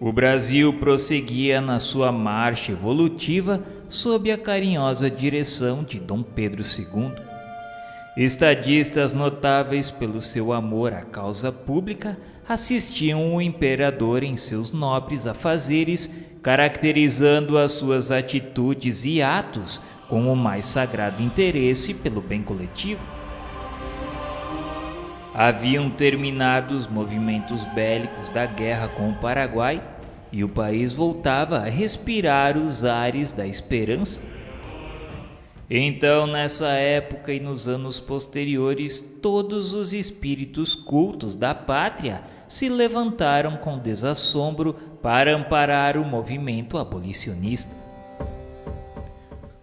O Brasil prosseguia na sua marcha evolutiva sob a carinhosa direção de Dom Pedro II. Estadistas notáveis pelo seu amor à causa pública assistiam o imperador em seus nobres afazeres, caracterizando as suas atitudes e atos com o mais sagrado interesse pelo bem coletivo. Haviam terminado os movimentos bélicos da guerra com o Paraguai e o país voltava a respirar os ares da esperança. Então, nessa época e nos anos posteriores, todos os espíritos cultos da pátria se levantaram com desassombro para amparar o movimento abolicionista.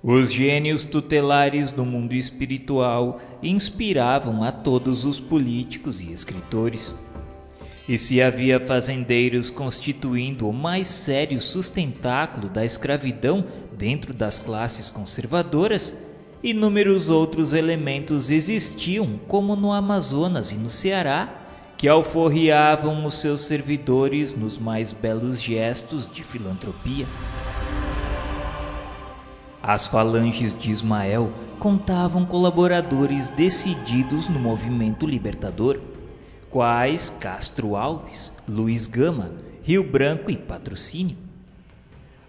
Os gênios tutelares do mundo espiritual inspiravam a todos os políticos e escritores. E se havia fazendeiros constituindo o mais sério sustentáculo da escravidão dentro das classes conservadoras, inúmeros outros elementos existiam, como no Amazonas e no Ceará, que alforriavam os seus servidores nos mais belos gestos de filantropia. As falanges de Ismael contavam colaboradores decididos no movimento libertador, quais Castro Alves, Luiz Gama, Rio Branco e Patrocínio.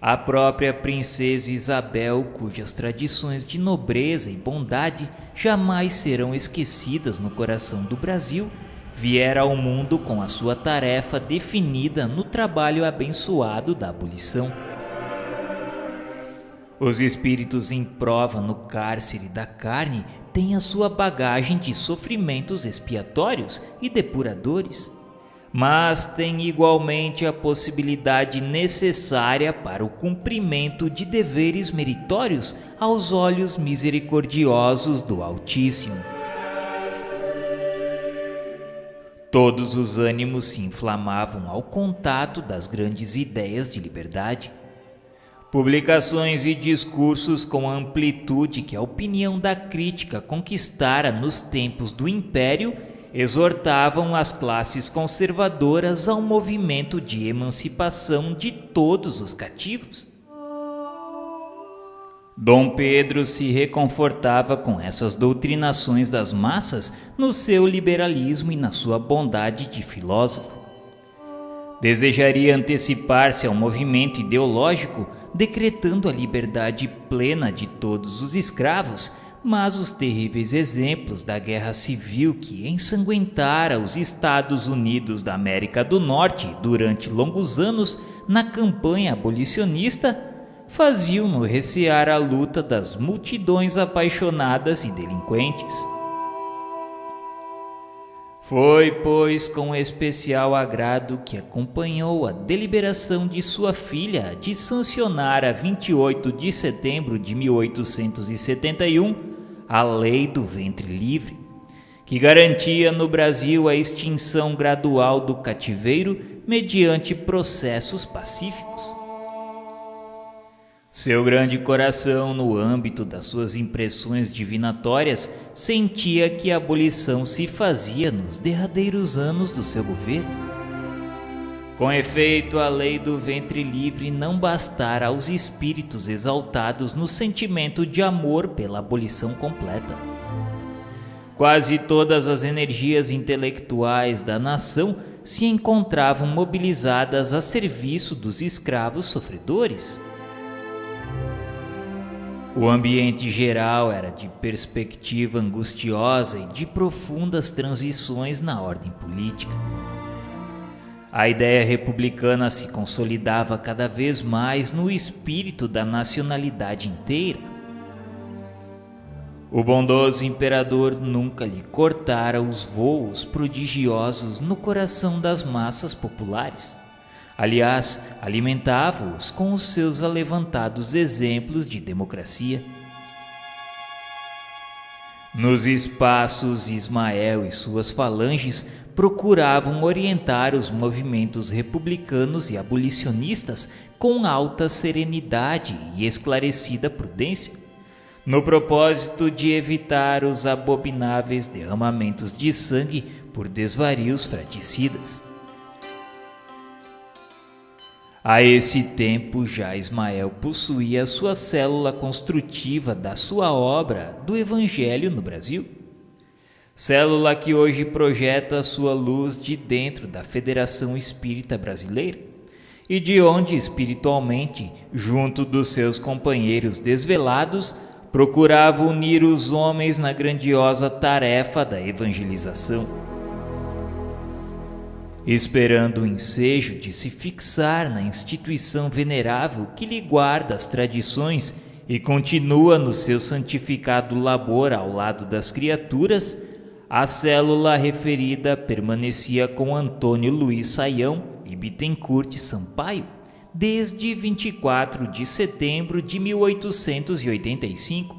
A própria princesa Isabel, cujas tradições de nobreza e bondade jamais serão esquecidas no coração do Brasil, viera ao mundo com a sua tarefa definida no trabalho abençoado da abolição. Os espíritos em prova no cárcere da carne têm a sua bagagem de sofrimentos expiatórios e depuradores, mas têm igualmente a possibilidade necessária para o cumprimento de deveres meritórios aos olhos misericordiosos do Altíssimo. Todos os ânimos se inflamavam ao contato das grandes ideias de liberdade. Publicações e discursos com a amplitude que a opinião da crítica conquistara nos tempos do Império exortavam as classes conservadoras ao movimento de emancipação de todos os cativos. Dom Pedro se reconfortava com essas doutrinações das massas no seu liberalismo e na sua bondade de filósofo. Desejaria antecipar-se ao movimento ideológico, decretando a liberdade plena de todos os escravos, mas os terríveis exemplos da guerra civil que ensanguentara os Estados Unidos da América do Norte durante longos anos na campanha abolicionista faziam-no recear a luta das multidões apaixonadas e delinquentes. Foi, pois, com especial agrado que acompanhou a deliberação de sua filha de sancionar a 28 de setembro de 1871 a Lei do Ventre Livre, que garantia no Brasil a extinção gradual do cativeiro mediante processos pacíficos. Seu grande coração, no âmbito das suas impressões divinatórias, sentia que a abolição se fazia nos derradeiros anos do seu governo. Com efeito, a lei do ventre livre não bastara aos espíritos exaltados no sentimento de amor pela abolição completa. Quase todas as energias intelectuais da nação se encontravam mobilizadas a serviço dos escravos sofredores. O ambiente geral era de perspectiva angustiosa e de profundas transições na ordem política. A ideia republicana se consolidava cada vez mais no espírito da nacionalidade inteira. O bondoso imperador nunca lhe cortara os voos prodigiosos no coração das massas populares. Aliás, alimentava-os com os seus alevantados exemplos de democracia. Nos espaços, Ismael e suas falanges procuravam orientar os movimentos republicanos e abolicionistas com alta serenidade e esclarecida prudência, no propósito de evitar os abomináveis derramamentos de sangue por desvarios fraticidas. A esse tempo já Ismael possuía sua célula construtiva da sua obra do Evangelho no Brasil. Célula que hoje projeta sua luz de dentro da Federação Espírita Brasileira e de onde espiritualmente, junto dos seus companheiros desvelados, procurava unir os homens na grandiosa tarefa da evangelização. Esperando o ensejo de se fixar na instituição venerável que lhe guarda as tradições e continua no seu santificado labor ao lado das criaturas, a célula referida permanecia com Antônio Luiz Saião e Bittencourt Sampaio desde 24 de setembro de 1885,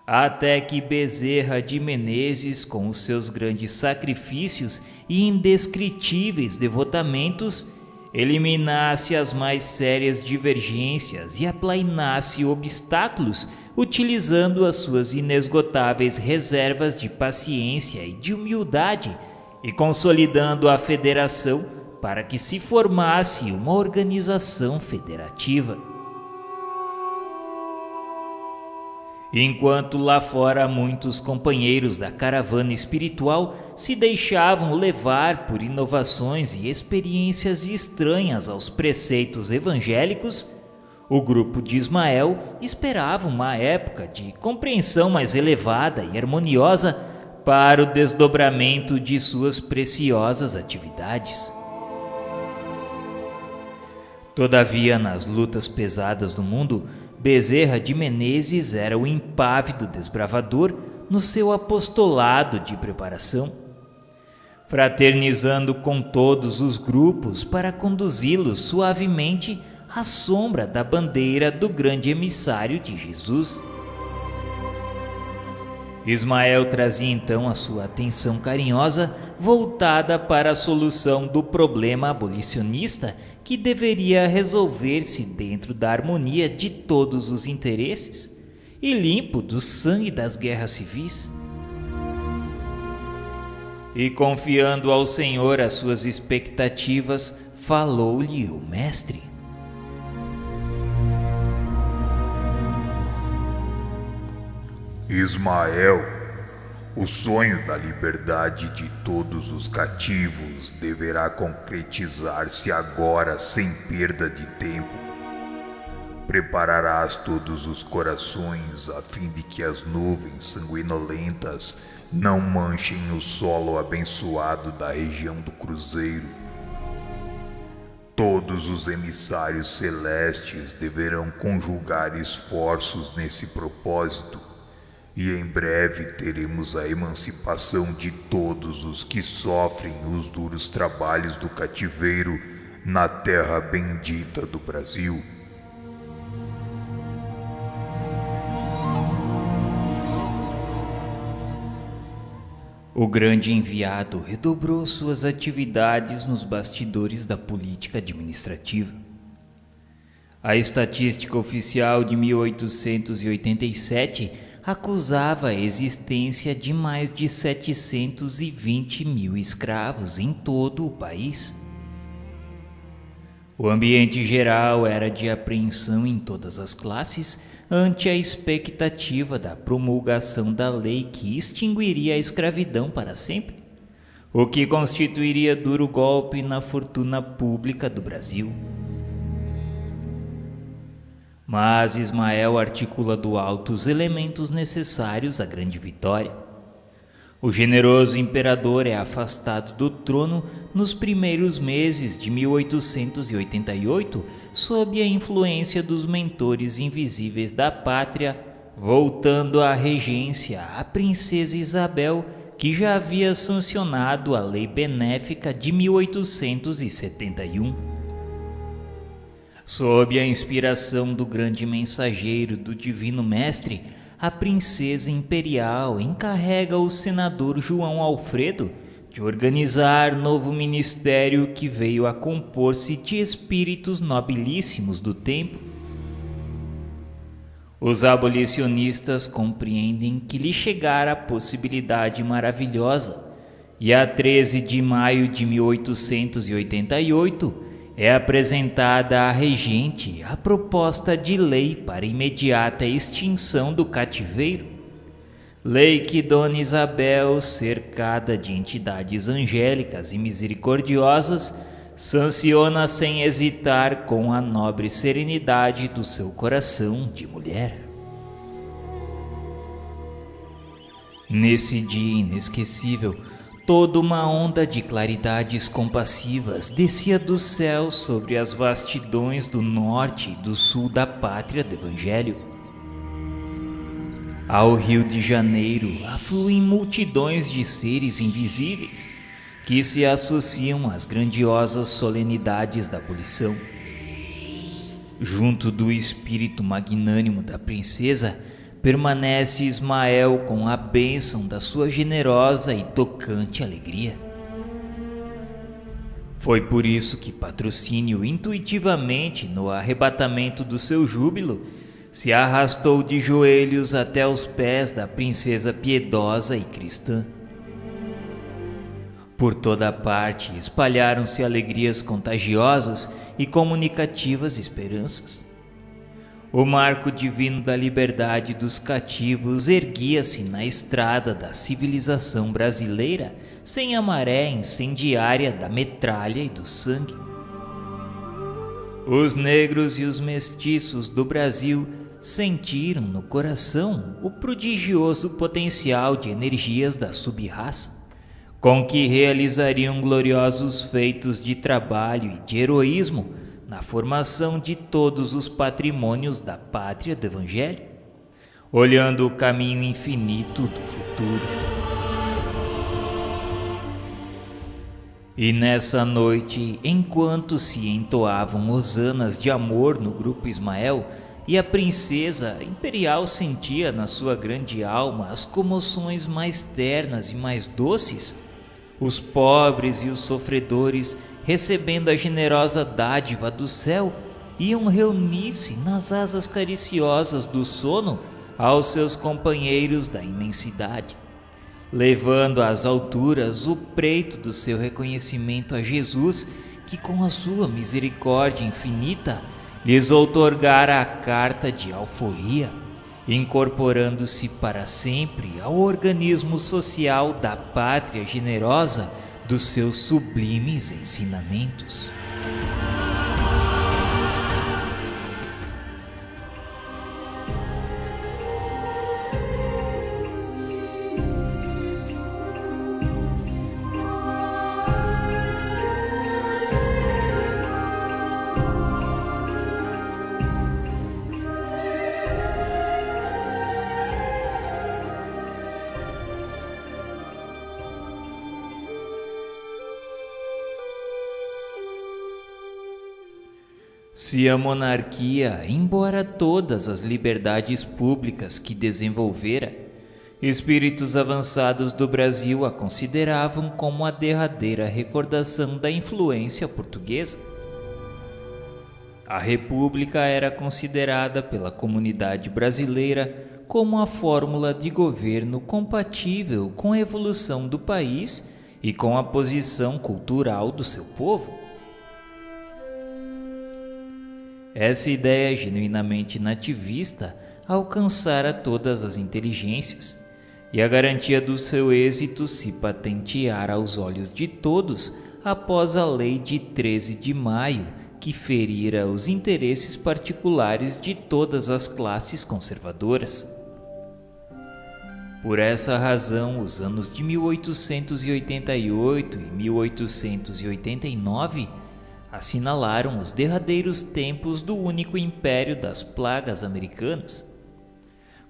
até que Bezerra de Menezes, com os seus grandes sacrifícios e indescritíveis devotamentos, eliminasse as mais sérias divergências e aplainasse obstáculos, utilizando as suas inesgotáveis reservas de paciência e de humildade, e consolidando a federação para que se formasse uma organização federativa. Enquanto lá fora muitos companheiros da caravana espiritual se deixavam levar por inovações e experiências estranhas aos preceitos evangélicos, o grupo de Ismael esperava uma época de compreensão mais elevada e harmoniosa para o desdobramento de suas preciosas atividades. Todavia, nas lutas pesadas do mundo, Bezerra de Menezes era o impávido desbravador no seu apostolado de preparação, fraternizando com todos os grupos para conduzi-los suavemente à sombra da bandeira do grande emissário de Jesus. Ismael trazia então a sua atenção carinhosa voltada para a solução do problema abolicionista que deveria resolver-se dentro da harmonia de todos os interesses e limpo do sangue das guerras civis. E confiando ao Senhor as suas expectativas, falou-lhe o mestre. Ismael, o sonho da liberdade de todos os cativos deverá concretizar-se agora sem perda de tempo. Prepararás todos os corações a fim de que as nuvens sanguinolentas não manchem o solo abençoado da região do Cruzeiro. Todos os emissários celestes deverão conjugar esforços nesse propósito, e em breve teremos a emancipação de todos os que sofrem os duros trabalhos do cativeiro na terra bendita do Brasil. O grande enviado redobrou suas atividades nos bastidores da política administrativa. A estatística oficial de 1887 acusava a existência de mais de 720 mil escravos em todo o país. O ambiente geral era de apreensão em todas as classes ante a expectativa da promulgação da lei que extinguiria a escravidão para sempre, o que constituiria duro golpe na fortuna pública do Brasil. Mas Ismael articula do alto os elementos necessários à grande vitória. O generoso imperador é afastado do trono nos primeiros meses de 1888, sob a influência dos mentores invisíveis da pátria, voltando à regência a princesa Isabel, que já havia sancionado a lei benéfica de 1871. Sob a inspiração do grande mensageiro do Divino Mestre, a princesa imperial encarrega o senador João Alfredo de organizar novo ministério que veio a compor-se de espíritos nobilíssimos do tempo. Os abolicionistas compreendem que lhe chegara a possibilidade maravilhosa, e a 13 de maio de 1888, é apresentada à regente a proposta de lei para imediata extinção do cativeiro. Lei que Dona Isabel, cercada de entidades angélicas e misericordiosas, sanciona sem hesitar com a nobre serenidade do seu coração de mulher. Nesse dia inesquecível, toda uma onda de claridades compassivas descia do céu sobre as vastidões do norte e do sul da pátria do Evangelho. Ao Rio de Janeiro afluem multidões de seres invisíveis que se associam às grandiosas solenidades da abolição. Junto do espírito magnânimo da princesa, permanece Ismael com a bênção da sua generosa e tocante alegria. Foi por isso que Patrocínio, intuitivamente, no arrebatamento do seu júbilo, se arrastou de joelhos até os pés da princesa piedosa e cristã. Por toda parte espalharam-se alegrias contagiosas e comunicativas esperanças. O marco divino da liberdade dos cativos erguia-se na estrada da civilização brasileira sem a maré incendiária da metralha e do sangue. Os negros e os mestiços do Brasil sentiram no coração o prodigioso potencial de energias da sub-raça, com que realizariam gloriosos feitos de trabalho e de heroísmo na formação de todos os patrimônios da pátria do Evangelho, olhando o caminho infinito do futuro. E nessa noite, enquanto se entoavam hosanas de amor no grupo Ismael, e a princesa imperial sentia na sua grande alma as comoções mais ternas e mais doces, os pobres e os sofredores, recebendo a generosa dádiva do céu, iam reunir-se nas asas cariciosas do sono aos seus companheiros da imensidade, levando às alturas o preito do seu reconhecimento a Jesus, que com a sua misericórdia infinita lhes outorgara a carta de alforria, incorporando-se para sempre ao organismo social da pátria generosa dos seus sublimes ensinamentos. Se a monarquia, embora todas as liberdades públicas que desenvolvera, espíritos avançados do Brasil a consideravam como a derradeira recordação da influência portuguesa. A República era considerada pela comunidade brasileira como a fórmula de governo compatível com a evolução do país e com a posição cultural do seu povo. Essa ideia genuinamente nativista alcançara todas as inteligências, e a garantia do seu êxito se patenteara aos olhos de todos após a Lei de 13 de maio, que ferira os interesses particulares de todas as classes conservadoras. Por essa razão, os anos de 1888 e 1889 assinalaram os derradeiros tempos do único império das plagas americanas.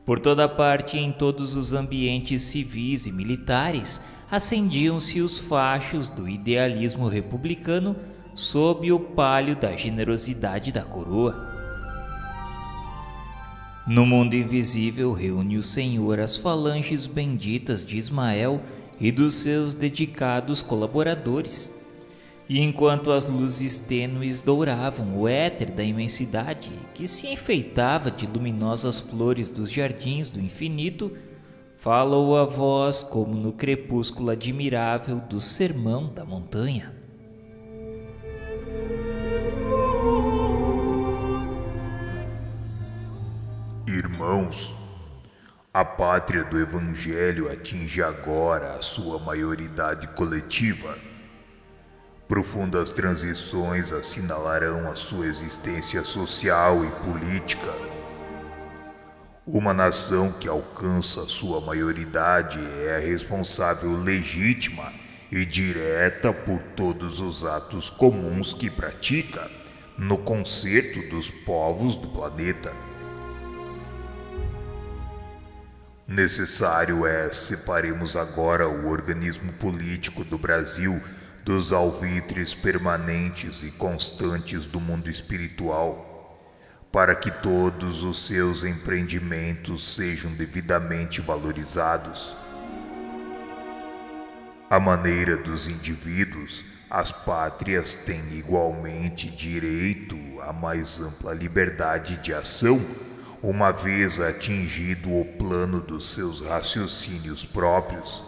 Por toda parte e em todos os ambientes civis e militares, acendiam-se os fachos do idealismo republicano sob o palio da generosidade da coroa. No mundo invisível reúne o Senhor as falanges benditas de Ismael e dos seus dedicados colaboradores. E enquanto as luzes tênues douravam o éter da imensidade, que se enfeitava de luminosas flores dos jardins do infinito, falou a voz como no crepúsculo admirável do sermão da montanha. irmãos, a pátria do Evangelho atinge agora a sua maioridade coletiva. Profundas transições assinalarão a sua existência social e política. Uma nação que alcança sua maioridade é a responsável legítima e direta por todos os atos comuns que pratica no concerto dos povos do planeta. Necessário é separemos agora o organismo político do Brasil dos alvitres permanentes e constantes do mundo espiritual, para que todos os seus empreendimentos sejam devidamente valorizados. À maneira dos indivíduos, as pátrias têm igualmente direito à mais ampla liberdade de ação, uma vez atingido o plano dos seus raciocínios próprios.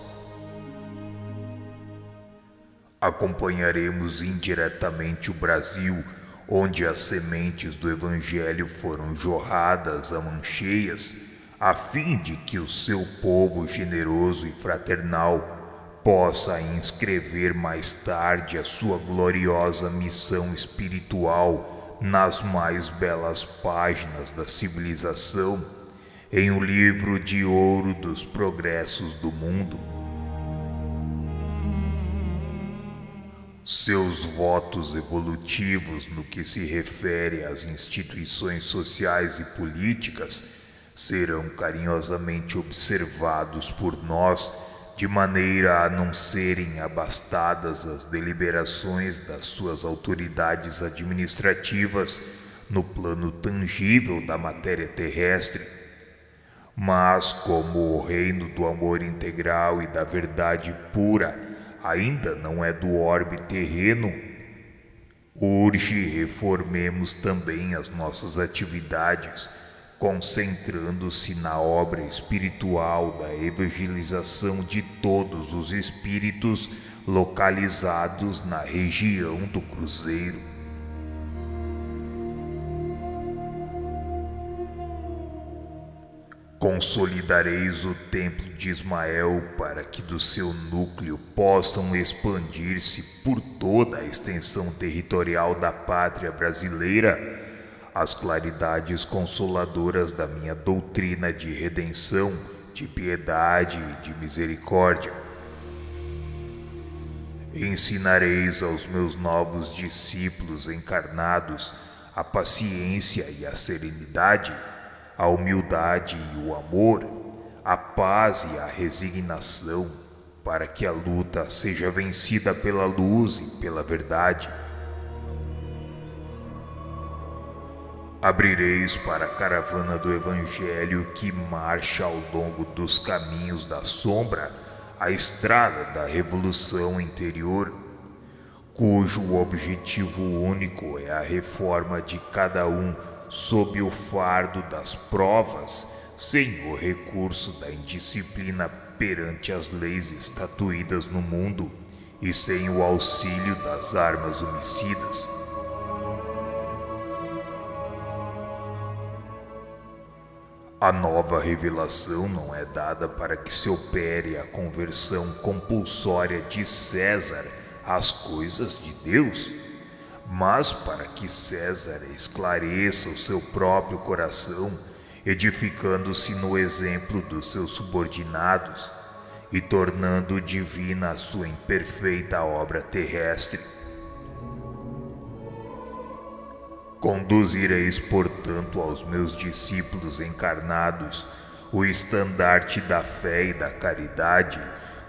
Acompanharemos indiretamente o Brasil, onde as sementes do Evangelho foram jorradas a mãos cheias, a fim de que o seu povo generoso e fraternal possa inscrever mais tarde a sua gloriosa missão espiritual nas mais belas páginas da civilização, em um livro de ouro dos progressos do mundo. Seus votos evolutivos no que se refere às instituições sociais e políticas serão carinhosamente observados por nós, de maneira a não serem abastadas as deliberações das suas autoridades administrativas no plano tangível da matéria terrestre. Mas, como o reino do amor integral e da verdade pura ainda não é do orbe terreno, urge reformemos também as nossas atividades, concentrando-se na obra espiritual da evangelização de todos os espíritos localizados na região do Cruzeiro. Consolidareis o templo de Ismael para que do seu núcleo possam expandir-se por toda a extensão territorial da pátria brasileira as claridades consoladoras da minha doutrina de redenção, de piedade e de misericórdia. Ensinareis aos meus novos discípulos encarnados a paciência e a serenidade, a humildade e o amor, a paz e a resignação, para que a luta seja vencida pela luz e pela verdade. Abrireis para a caravana do Evangelho que marcha ao longo dos caminhos da sombra a estrada da revolução interior, cujo objetivo único é a reforma de cada um sob o fardo das provas, sem o recurso da indisciplina perante as leis estatuídas no mundo e sem o auxílio das armas homicidas. A nova revelação não é dada para que se opere a conversão compulsória de César às coisas de Deus, mas para que César esclareça o seu próprio coração, edificando-se no exemplo dos seus subordinados e tornando divina a sua imperfeita obra terrestre. Conduzireis, portanto, aos meus discípulos encarnados o estandarte da fé e da caridade,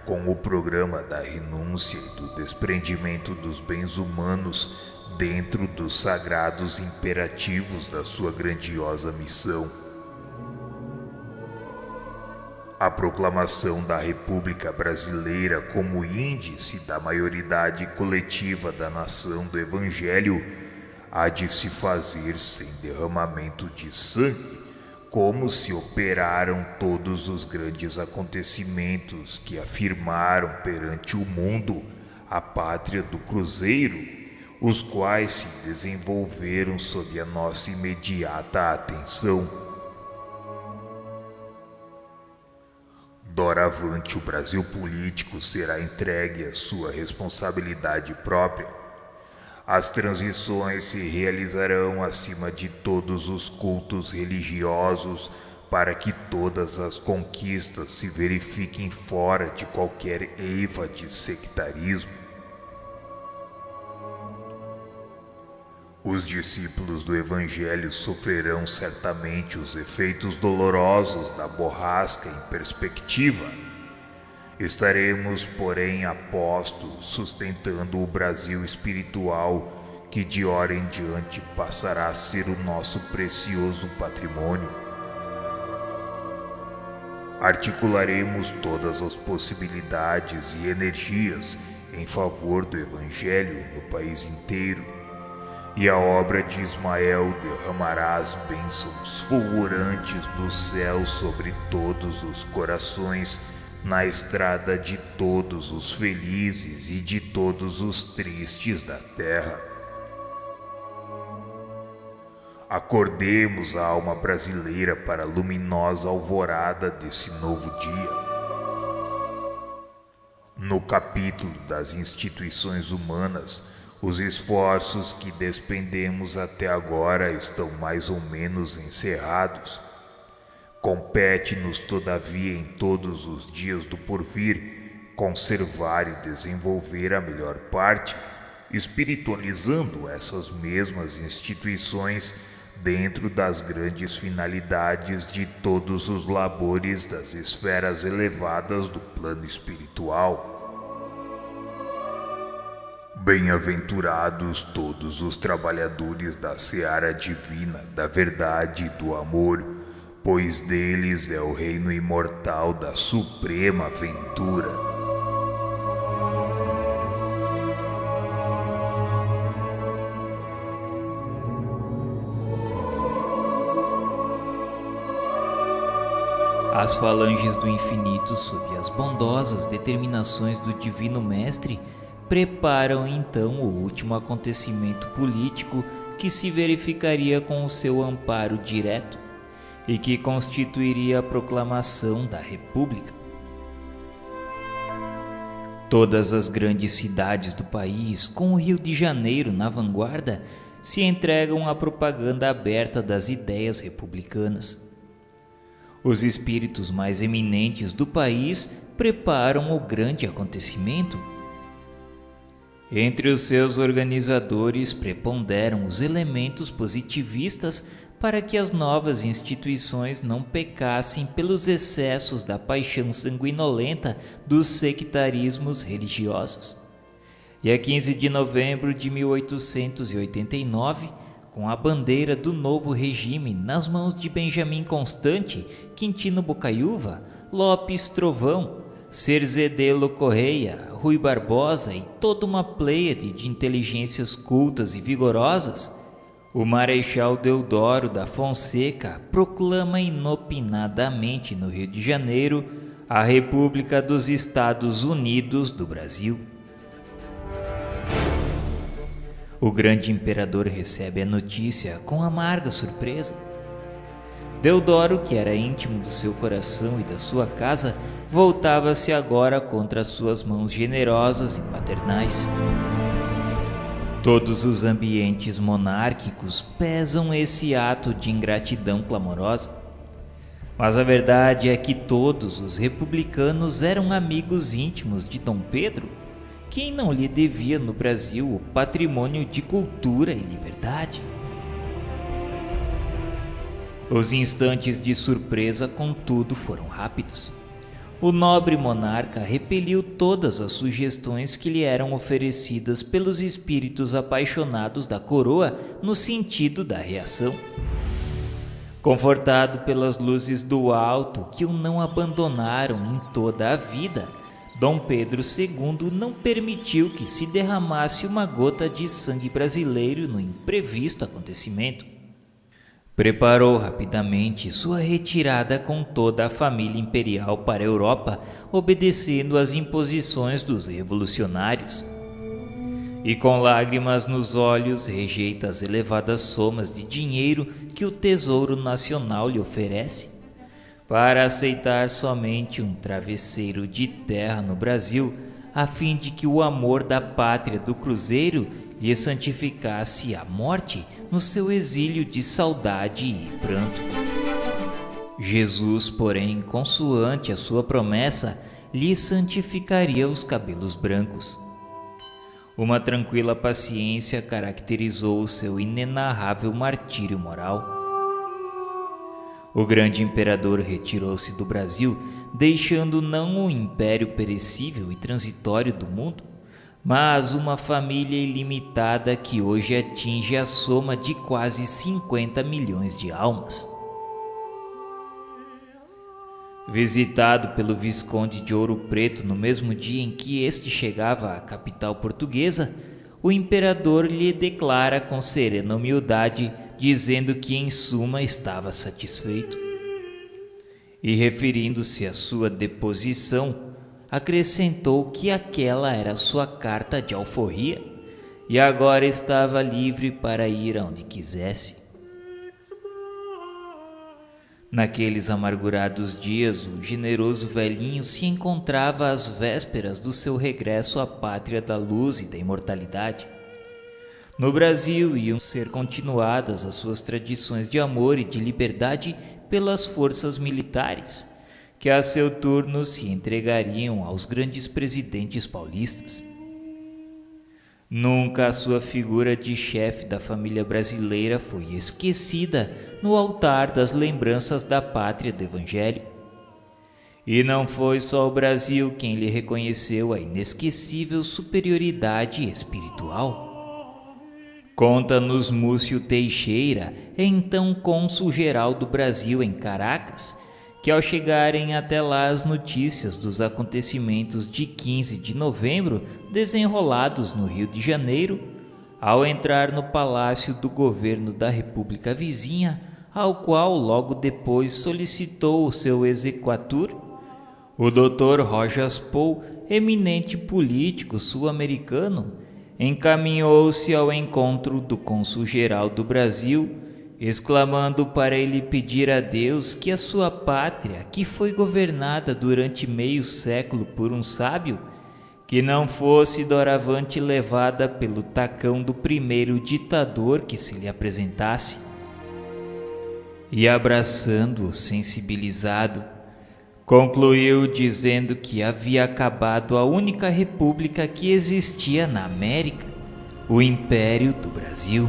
com o programa da renúncia e do desprendimento dos bens humanos dentro dos sagrados imperativos da sua grandiosa missão. A proclamação da República Brasileira como índice da maioridade coletiva da nação do Evangelho há de se fazer sem derramamento de sangue, como se operaram todos os grandes acontecimentos que afirmaram perante o mundo a pátria do Cruzeiro, os quais se desenvolveram sob a nossa imediata atenção. Doravante o Brasil político será entregue à sua responsabilidade própria. As transições se realizarão acima de todos os cultos religiosos para que todas as conquistas se verifiquem fora de qualquer eiva de sectarismo. Os discípulos do Evangelho sofrerão certamente os efeitos dolorosos da borrasca em perspectiva. Estaremos, porém, a postos, sustentando o Brasil espiritual, que de hora em diante passará a ser o nosso precioso patrimônio. Articularemos todas as possibilidades e energias em favor do Evangelho no país inteiro, e a obra de Ismael derramará as bênçãos fulgurantes do céu sobre todos os corações, na estrada de todos os felizes e de todos os tristes da terra. Acordemos a alma brasileira para a luminosa alvorada desse novo dia. No capítulo das instituições humanas, os esforços que despendemos até agora estão mais ou menos encerrados. Compete-nos, todavia, em todos os dias do porvir, conservar e desenvolver a melhor parte, espiritualizando essas mesmas instituições dentro das grandes finalidades de todos os labores das esferas elevadas do plano espiritual. Bem-aventurados todos os trabalhadores da seara divina, da verdade e do amor, pois deles é o reino imortal da suprema ventura. As falanges do infinito, sob as bondosas determinações do Divino Mestre, preparam então o último acontecimento político que se verificaria com o seu amparo direto e que constituiria a proclamação da República. Todas as grandes cidades do país, com o Rio de Janeiro na vanguarda, se entregam à propaganda aberta das ideias republicanas. Os espíritos mais eminentes do país preparam o grande acontecimento. Entre os seus organizadores preponderam os elementos positivistas para que as novas instituições não pecassem pelos excessos da paixão sanguinolenta dos sectarismos religiosos. E a 15 de novembro de 1889, com a bandeira do novo regime nas mãos de Benjamin Constant, Quintino Bocaiúva, Lopes Trovão, Cerzedelo Correia, Rui Barbosa e toda uma pleiade de inteligências cultas e vigorosas, o Marechal Deodoro da Fonseca proclama inopinadamente no Rio de Janeiro a República dos Estados Unidos do Brasil. O grande imperador recebe a notícia com amarga surpresa. Deodoro, que era íntimo do seu coração e da sua casa, voltava-se agora contra as suas mãos generosas e paternais. Todos os ambientes monárquicos pesam esse ato de ingratidão clamorosa. Mas a verdade é que todos os republicanos eram amigos íntimos de Dom Pedro, quem não lhe devia no Brasil o patrimônio de cultura e liberdade. Os instantes de surpresa, contudo, foram rápidos. O nobre monarca repeliu todas as sugestões que lhe eram oferecidas pelos espíritos apaixonados da coroa no sentido da reação. Confortado pelas luzes do alto que o não abandonaram em toda a vida, Dom Pedro II não permitiu que se derramasse uma gota de sangue brasileiro no imprevisto acontecimento. Preparou rapidamente sua retirada com toda a família imperial para a Europa, obedecendo às imposições dos revolucionários. E com lágrimas nos olhos rejeita as elevadas somas de dinheiro que o Tesouro Nacional lhe oferece, para aceitar somente um travesseiro de terra no Brasil, a fim de que o amor da pátria do cruzeiro lhe santificasse a morte no seu exílio de saudade e pranto. Jesus, porém, consoante a sua promessa, lhe santificaria os cabelos brancos. Uma tranquila paciência caracterizou o seu inenarrável martírio moral. O grande imperador retirou-se do Brasil, deixando não o império perecível e transitório do mundo, mas uma família ilimitada que hoje atinge a soma de quase 50 milhões de almas. Visitado pelo Visconde de Ouro Preto no mesmo dia em que este chegava à capital portuguesa, o imperador lhe declara com serena humildade, dizendo que em suma estava satisfeito. E referindo-se à sua deposição, acrescentou que aquela era sua carta de alforria e agora estava livre para ir aonde quisesse. Naqueles amargurados dias, o generoso velhinho se encontrava às vésperas do seu regresso à pátria da luz e da imortalidade. No Brasil iam ser continuadas as suas tradições de amor e de liberdade pelas forças militares, que a seu turno se entregariam aos grandes presidentes paulistas. Nunca a sua figura de chefe da família brasileira foi esquecida no altar das lembranças da pátria do Evangelho. E não foi só o Brasil quem lhe reconheceu a inesquecível superioridade espiritual. Conta-nos Múcio Teixeira, então cônsul-geral do Brasil em Caracas, que ao chegarem até lá as notícias dos acontecimentos de 15 de novembro desenrolados no Rio de Janeiro, ao entrar no palácio do governo da República Vizinha, ao qual logo depois solicitou o seu exequatur, o Dr. Rojas Poe, eminente político sul-americano, encaminhou-se ao encontro do cônsul-geral do Brasil, exclamando para ele pedir a Deus que a sua pátria, que foi governada durante meio século por um sábio, que não fosse doravante levada pelo tacão do primeiro ditador que se lhe apresentasse. E abraçando-o sensibilizado, concluiu dizendo que havia acabado a única república que existia na América, o Império do Brasil.